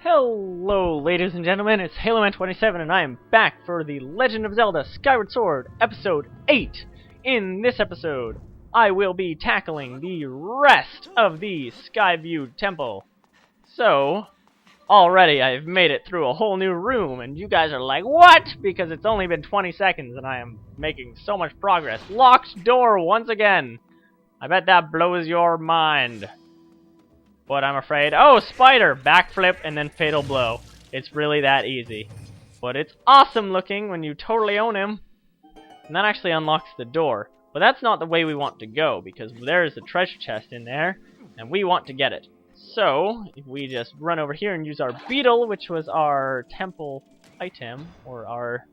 Hello, ladies and gentlemen, it's HaloMan27, and I am back for The Legend of Zelda Skyward Sword, Episode 8. In this episode, I will be tackling the rest of the Skyview Temple. So, already I've made it through a whole new room, and you guys are like, what? Because it's only been 20 seconds, and I am making so much progress. Locked door once again. I bet that blows your mind. But I'm afraid... Oh, spider! Backflip and then fatal blow. It's really that easy. But it's awesome looking when you totally own him. And that actually unlocks the door. But that's not the way we want to go, because there's a treasure chest in there, and we want to get it. So, if we just run over here and use our beetle, which was our temple item, or our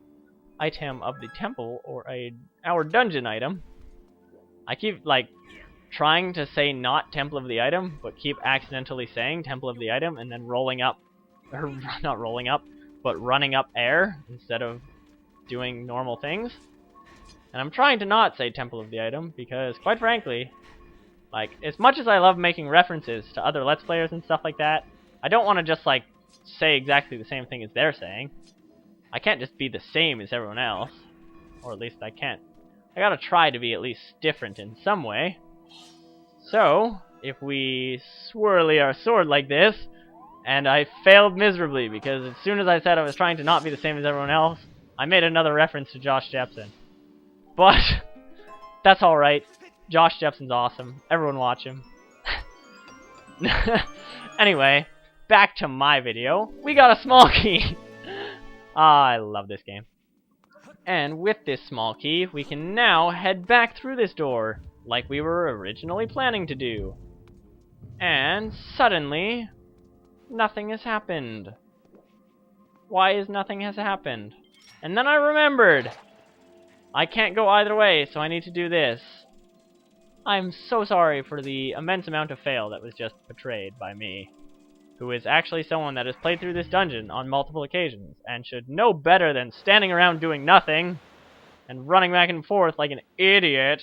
item of the temple, or our dungeon item. I keep, trying to say not Temple of the Item, but keep accidentally saying Temple of the Item, and then rolling up, or not rolling up, but running up air instead of doing normal things. And I'm trying to not say Temple of the Item, because, quite frankly, as much as I love making references to other Let's Players and stuff like that, I don't want to just, say exactly the same thing as they're saying. I can't just be the same as everyone else, or at least I can't. I gotta try to be at least different in some way. So, if we swirly our sword like this, and I failed miserably, because as soon as I said I was trying to not be the same as everyone else, I made another reference to Josh Jepson. But, that's alright. Josh Jepson's awesome. Everyone watch him. Anyway, back to my video. We got a small key! I love this game. And with this small key, we can now head back through this door, like we were originally planning to do. And suddenly, nothing has happened. Why is nothing has happened? And then I remembered! I can't go either way, so I need to do this. I'm so sorry for the immense amount of fail that was just betrayed by me, who is actually someone that has played through this dungeon on multiple occasions, and should know better than standing around doing nothing, and running back and forth like an idiot.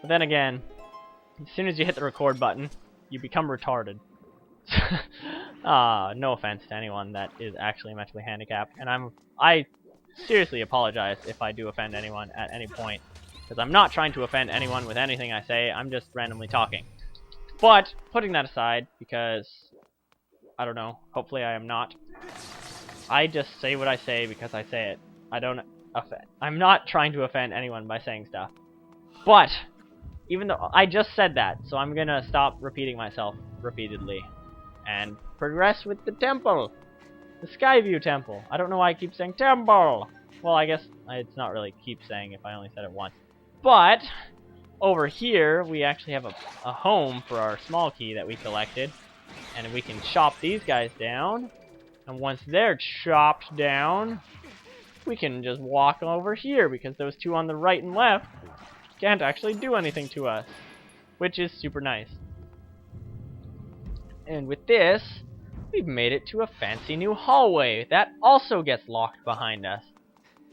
But then again, as soon as you hit the record button, you become retarded. No offense to anyone that is actually mentally handicapped, and I seriously apologize if I do offend anyone at any point, because I'm not trying to offend anyone with anything I say, I'm just randomly talking. But, putting that aside, because, I don't know, hopefully I am not, I just say what I say because I say it. I don't offend. I'm not trying to offend anyone by saying stuff. But, even though I just said that, so I'm gonna stop repeating myself repeatedly and progress with the temple, the Skyview Temple. I don't know why I keep saying temple. Well, I guess it's not really keep saying if I only said it once. But over here, we actually have a home for our small key that we collected, and we can chop these guys down. And once they're chopped down, we can just walk over here because those two on the right and left can't actually do anything to us, which is super nice. And with this, we've made it to a fancy new hallway that also gets locked behind us.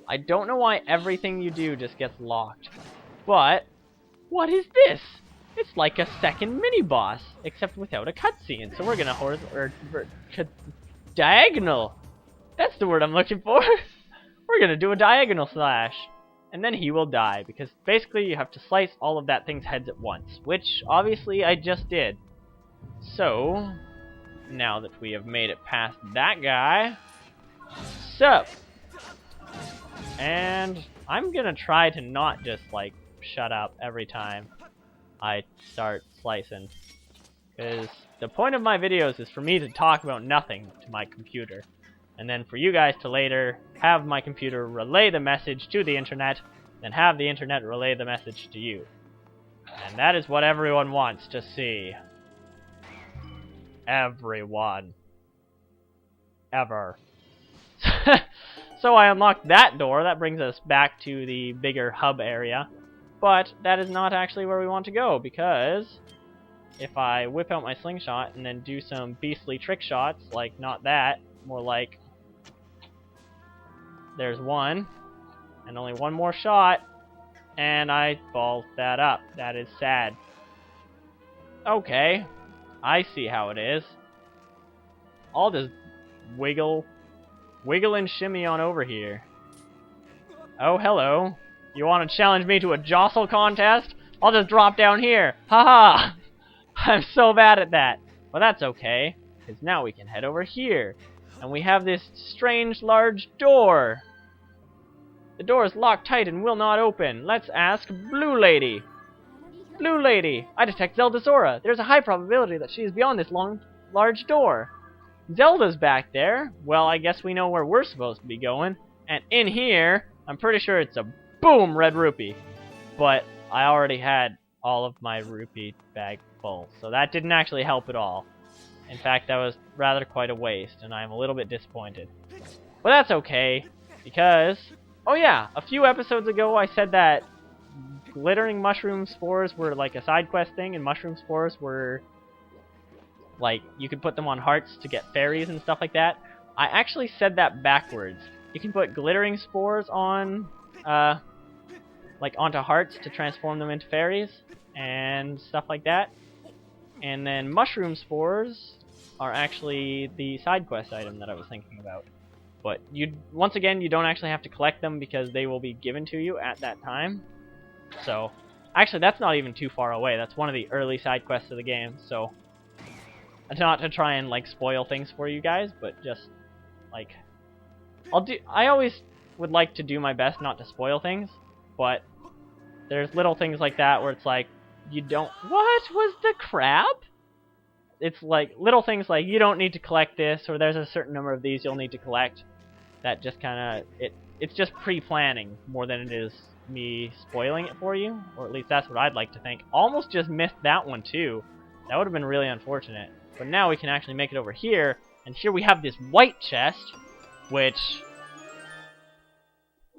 I don't know why everything you do just gets locked, but what is this? It's like a second mini-boss, except without a cutscene, so we're gonna diagonal! That's the word I'm looking for! We're gonna do a diagonal slash. And then he will die, because basically you have to slice all of that thing's heads at once, which obviously I just did. So, now that we have made it past that guy, sup? And I'm gonna try to not just, shut up every time I start slicing, because the point of my videos is for me to talk about nothing to my computer. And then for you guys to later have my computer relay the message to the internet, then have the internet relay the message to you. And that is what everyone wants to see. Everyone. Ever. So I unlocked that door. That brings us back to the bigger hub area. But that is not actually where we want to go, because if I whip out my slingshot and then do some beastly trick shots, like not that, more like there's one, and only one more shot, and I balled that up. That is sad. Okay, I see how it is. I'll just wiggle and shimmy on over here. Oh, hello. You want to challenge me to a jostle contest? I'll just drop down here. Haha! I'm so bad at that. But that's okay, because now we can head over here. And we have this strange large door. The door is locked tight and will not open. Let's ask Blue Lady. Blue Lady, I detect Zelda's aura. There's a high probability that she is beyond this large door. Zelda's back there. Well, I guess we know where we're supposed to be going. And in here, I'm pretty sure it's a boom red rupee. But I already had all of my rupee bag full, so that didn't actually help at all. In fact, that was rather quite a waste, and I'm a little bit disappointed. But that's okay, because... Oh yeah, a few episodes ago I said that glittering mushroom spores were like a side quest thing, and mushroom spores were... like, you could put them on hearts to get fairies and stuff like that. I actually said that backwards. You can put glittering spores on, like, onto hearts to transform them into fairies, and stuff like that. And then mushroom spores are actually the side quest item that I was thinking about. But once again, you don't actually have to collect them because they will be given to you at that time. So, actually, that's not even too far away. That's one of the early side quests of the game. So, not to try and like spoil things for you guys, but just like I always would like to do my best not to spoil things, but there's little things like that where it's like you don't. What was the crab? It's like little things like you don't need to collect this, or there's a certain number of these you'll need to collect. That just kind of it's just pre-planning more than it is me spoiling it for you, or at least that's what I'd like to think. Almost just missed that one too. That would have been really unfortunate. But now we can actually make it over here, and here we have this white chest, which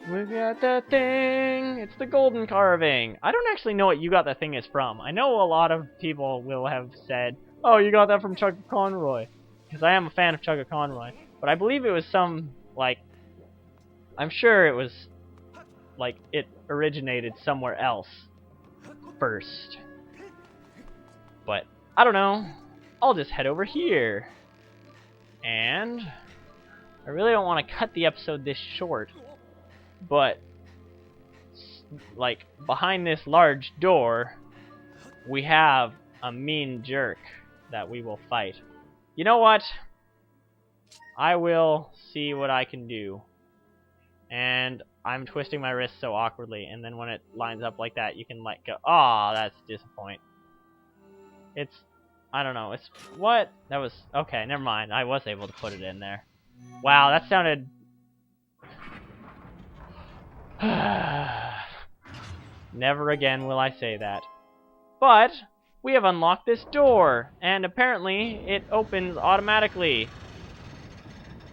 we got that thing. It's the golden carving. I don't actually know what you got that thing is from. I know a lot of people will have said, "Oh, you got that from Chugga Conroy," because I am a fan of Chugga Conroy. But I believe it was some like I'm sure it was like it originated somewhere else first. But I don't know. I'll just head over here. And I really don't want to cut the episode this short, but like behind this large door we have a mean jerk that we will fight. You know what? I will see what I can do. And I'm twisting my wrist so awkwardly, and then when it lines up like that, you can let go. Aw, that's disappointing. It's... I don't know. It's... What? That was... Okay, never mind. I was able to put it in there. Wow, that sounded... Never again will I say that. But, we have unlocked this door, and apparently it opens automatically.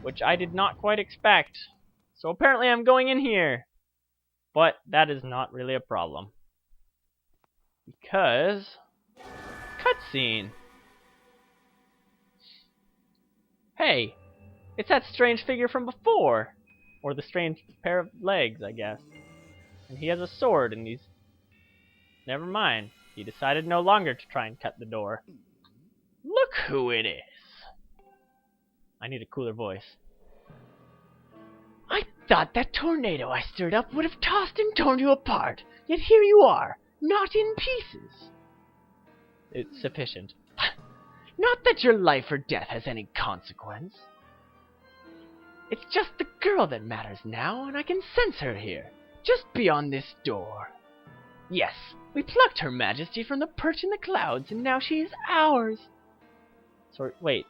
Which I did not quite expect. So apparently I'm going in here. But that is not really a problem. Because... Cutscene. Hey, it's that strange figure from before. Or the strange pair of legs, I guess. And he has a sword and he's... Never mind. He decided no longer to try and cut the door. Look who it is. I need a cooler voice. I thought that tornado I stirred up would have tossed and torn you apart. Yet here you are, not in pieces. It's sufficient. Not that your life or death has any consequence. It's just the girl that matters now, and I can sense her here, just beyond this door. Yes, we plucked Her Majesty from the perch in the clouds, and now she is ours. Sorry, wait.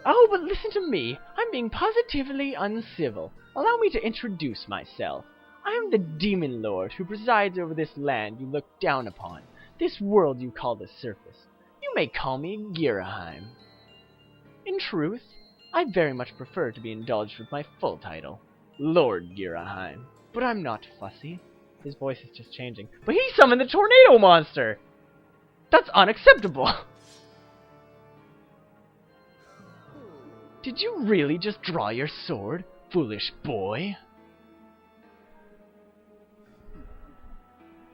Oh, but listen to me. I'm being positively uncivil. Allow me to introduce myself. I am the Demon Lord who presides over this land you look down upon, this world you call the surface. You may call me Gira. In truth, I very much prefer to be indulged with my full title, Lord Gira. But I'm not fussy. His voice is just changing. But he summoned the tornado monster! That's unacceptable! Did you really just draw your sword, foolish boy?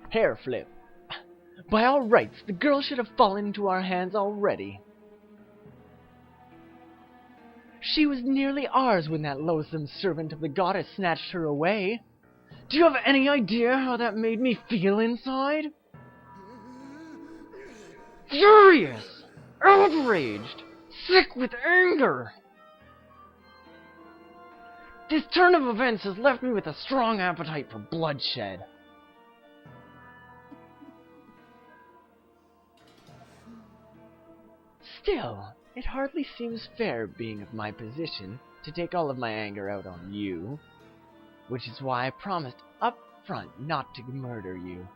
Hair flip. By all rights, the girl should have fallen into our hands already. She was nearly ours when that loathsome servant of the goddess snatched her away. Do you have any idea how that made me feel inside? Furious! Outraged! Sick with anger! This turn of events has left me with a strong appetite for bloodshed. Still, it hardly seems fair, being of my position, to take all of my anger out on you. Which is why I promised up front not to murder you.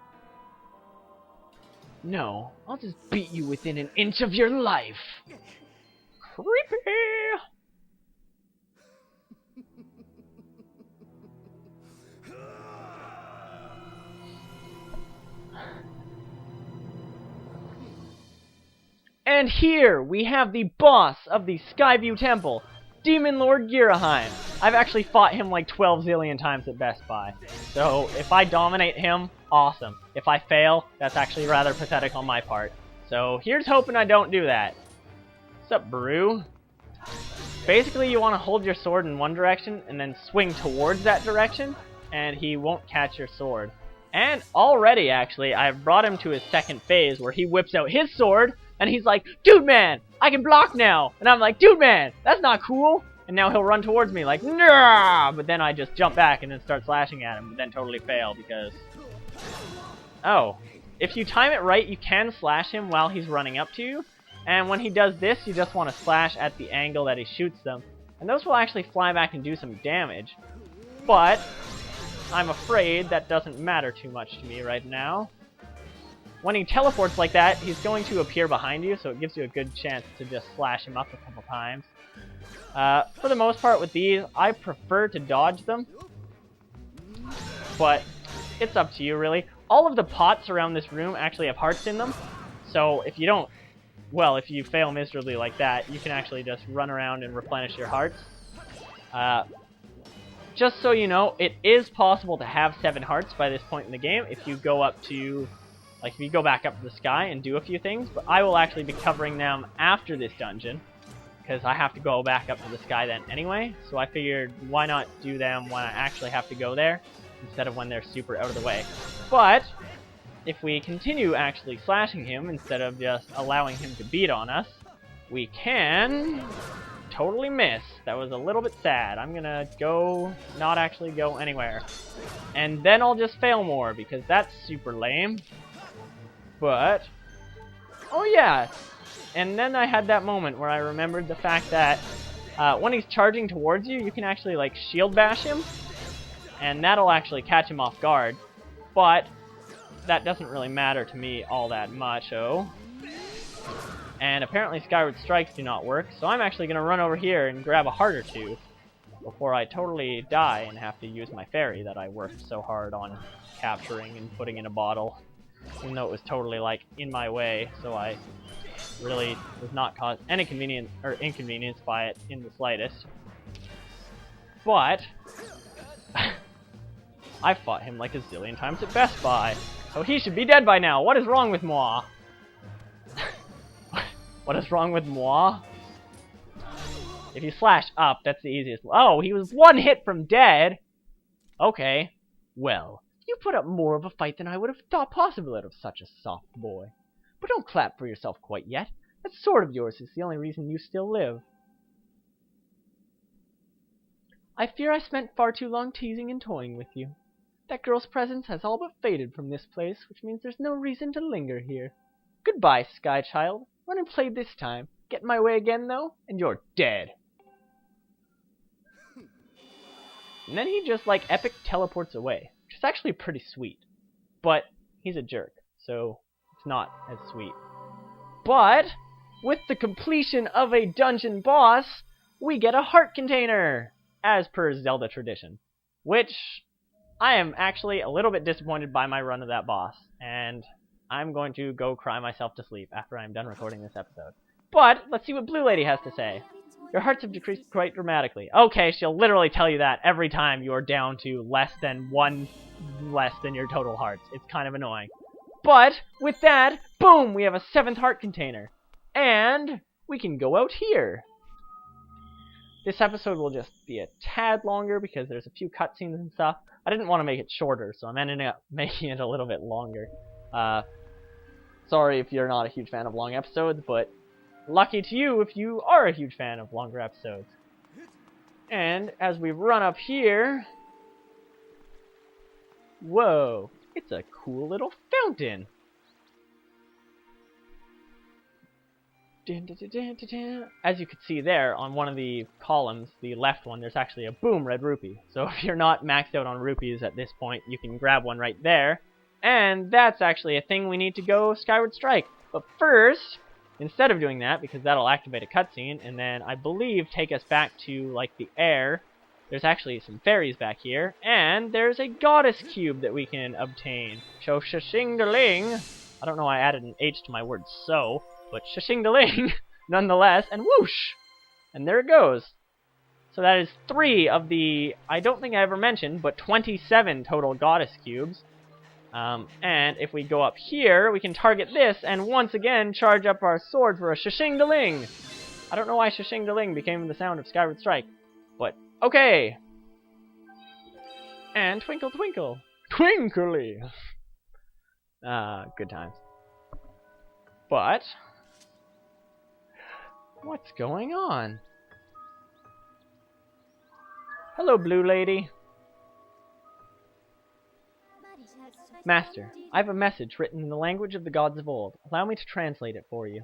No, I'll just beat you within an inch of your life. Creepy! And here we have the boss of the Skyview Temple, Demon Lord Gira. I've actually fought him like 12 zillion times at Best Buy. So if I dominate him, awesome. If I fail, that's actually rather pathetic on my part. So here's hoping I don't do that. What's up, Brew? Basically, you want to hold your sword in one direction and then swing towards that direction, and he won't catch your sword. And already, actually, I've brought him to his second phase where he whips out his sword, and he's like, "Dude, man, I can block now." And I'm like, "Dude, man, that's not cool." And now he'll run towards me like, "Nah!" But then I just jump back and then start slashing at him, but then totally fail because... Oh. If you time it right, you can slash him while he's running up to you. And when he does this, you just want to slash at the angle that he shoots them. And those will actually fly back and do some damage. But I'm afraid that doesn't matter too much to me right now. When he teleports like that, he's going to appear behind you, so it gives you a good chance to just slash him up a couple times. For the most part with these, I prefer to dodge them. But it's up to you, really. All of the pots around this room actually have hearts in them. So if you don't... Well, if you fail miserably like that, you can actually just run around and replenish your hearts. Just so you know, it is possible to have 7 hearts by this point in the game if you go up to... Like, if you go back up to the sky and do a few things. But I will actually be covering them after this dungeon, because I have to go back up to the sky then anyway. So I figured, why not do them when I actually have to go there, instead of when they're super out of the way. But if we continue actually slashing him instead of just allowing him to beat on us, we can totally miss. That was a little bit sad. I'm gonna go, not actually go anywhere. And then I'll just fail more, because that's super lame. But, oh yeah, and then I had that moment where I remembered the fact that when he's charging towards you, you can actually like shield bash him, and that'll actually catch him off guard. But that doesn't really matter to me all that much, oh. And apparently Skyward strikes do not work, so I'm actually going to run over here and grab a heart or two before I totally die and have to use my fairy that I worked so hard on capturing and putting in a bottle. Even though it was totally like in my way, so I really was not caused any convenience or inconvenience by it in the slightest. But I fought him like a zillion times at Best Buy, so he should be dead by now. What is wrong with moi? What is wrong with moi? If you slash up, that's the easiest. Oh, he was 1 hit from dead. Okay, well. You put up more of a fight than I would have thought possible out of such a soft boy. But don't clap for yourself quite yet. That sword of yours is the only reason you still live. I fear I spent far too long teasing and toying with you. That girl's presence has all but faded from this place, which means there's no reason to linger here. Goodbye, Sky Child. Run and play this time. Get in my way again, though, and you're dead. And then he just, like, epic teleports away. Which is actually pretty sweet. But he's a jerk, so it's not as sweet. But with the completion of a dungeon boss, we get a heart container, as per Zelda tradition. Which I am actually a little bit disappointed by my run of that boss. And I'm going to go cry myself to sleep after I'm done recording this episode. But let's see what Blue Lady has to say. Your hearts have decreased quite dramatically. Okay, she'll literally tell you that every time you are down to less than 1 less than your total hearts. It's kind of annoying. But with that, boom, we have a 7th heart container. And we can go out here. This episode will just be a tad longer because there's a few cutscenes and stuff. I didn't want to make it shorter, so I'm ending up making it a little bit longer. Sorry if you're not a huge fan of long episodes, but lucky to you if you are a huge fan of longer episodes. And as we run up here... Whoa! It's a cool little fountain! As you can see there, on one of the columns, the left one, there's actually a boom red rupee. So if you're not maxed out on rupees at this point, you can grab one right there. And that's actually a thing we need to go Skyward Strike. But first, instead of doing that, because that'll activate a cutscene, and then I believe take us back to, like, the air, there's actually some fairies back here, and there's a goddess cube that we can obtain. So, shashing-da-ling! I don't know why I added an H to my word so, but shashing-da-ling, nonetheless, and whoosh! And there it goes. So that is 3 of the, I don't think I ever mentioned, but 27 total goddess cubes. And if we go up here, we can target this, and once again, charge up our sword for a shashing-da-ling! I don't know why shashing-da-ling became the sound of Skyward Strike, but okay! And twinkle twinkle, twinkly! Good times. But what's going on? Hello, blue lady. Master, I have a message written in the language of the gods of old. Allow me to translate it for you.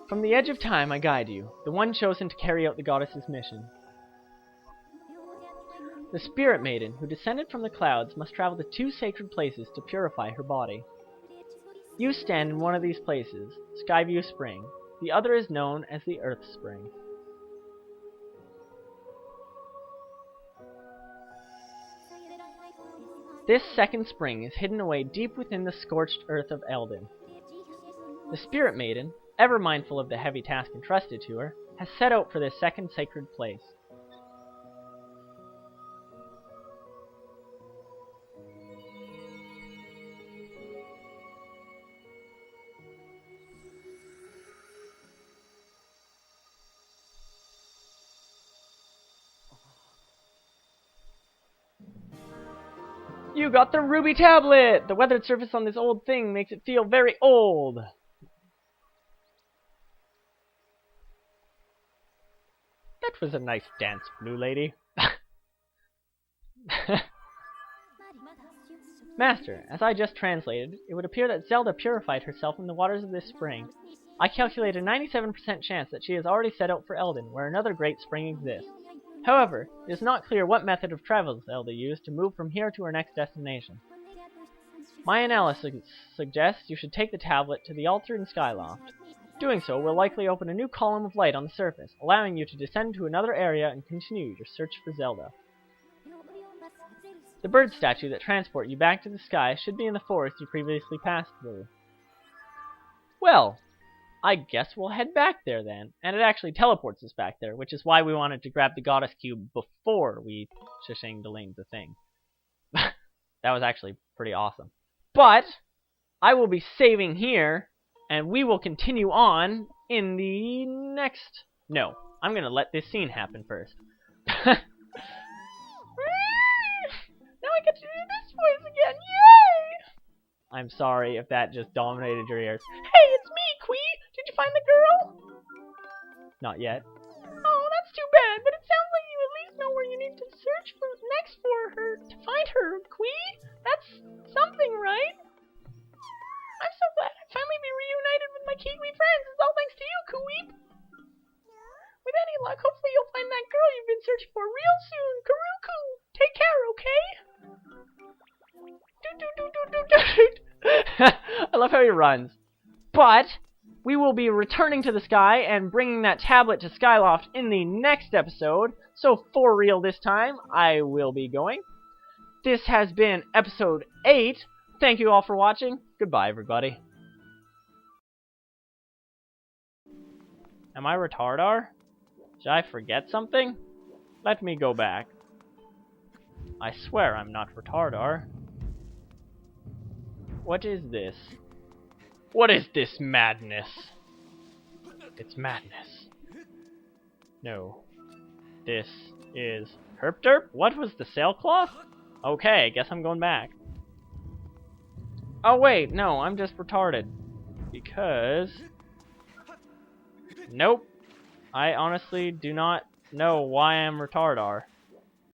From the edge of time I guide you, the one chosen to carry out the goddess's mission. The spirit maiden, who descended from the clouds, must travel to 2 sacred places to purify her body. You stand in one of these places, Skyview Spring. The other is known as the Earth Spring. This second spring is hidden away deep within the scorched earth of Eldin. The Spirit Maiden, ever mindful of the heavy task entrusted to her, has set out for this second sacred place. You got the ruby tablet! The weathered surface on this old thing makes it feel very old. That was a nice dance, blue lady. Master, as I just translated, it would appear that Zelda purified herself in the waters of this spring. I calculate a 97% chance that she has already set out for Eldin, where another great spring exists. However, it is not clear what method of travel Zelda used to move from here to her next destination. My analysis suggests you should take the tablet to the altar in Skyloft. Doing so will likely open a new column of light on the surface, allowing you to descend to another area and continue your search for Zelda. The bird statue that transports you back to the sky should be in the forest you previously passed through. Well, I guess we'll head back there then, and it actually teleports us back there, which is why we wanted to grab the goddess cube before we shashing-da-ling the thing. That was actually pretty awesome. But I will be saving here, and we will continue on in the next... No, I'm going to let this scene happen first. Now I get to do this voice again, yay! I'm sorry if that just dominated your ears. Hey, it's me, Quee! Did you find the girl? Not yet. Oh, that's too bad, but it sounds like you at least know where you need to search for next for her, to find her, Quee. That's something, right? I'm so glad I'd finally be reunited with my Kiwi friends. It's all thanks to you, Kuweep. With any luck, hopefully you'll find that girl you've been searching for real soon. Karuku! Take care, okay? I love how he runs. But we will be returning to the sky and bringing that tablet to Skyloft in the next episode. So for real this time, I will be going. This has been episode 8. Thank you all for watching. Goodbye, everybody. Am I retardar? Did I forget something? Let me go back. I swear I'm not retardar. What is this? What is this madness? It's madness. No. This is Herp Derp? What was the sailcloth? Okay, guess I'm going back. Oh wait, no, I'm just retarded. Because... Nope. I honestly do not know why I'm retardar.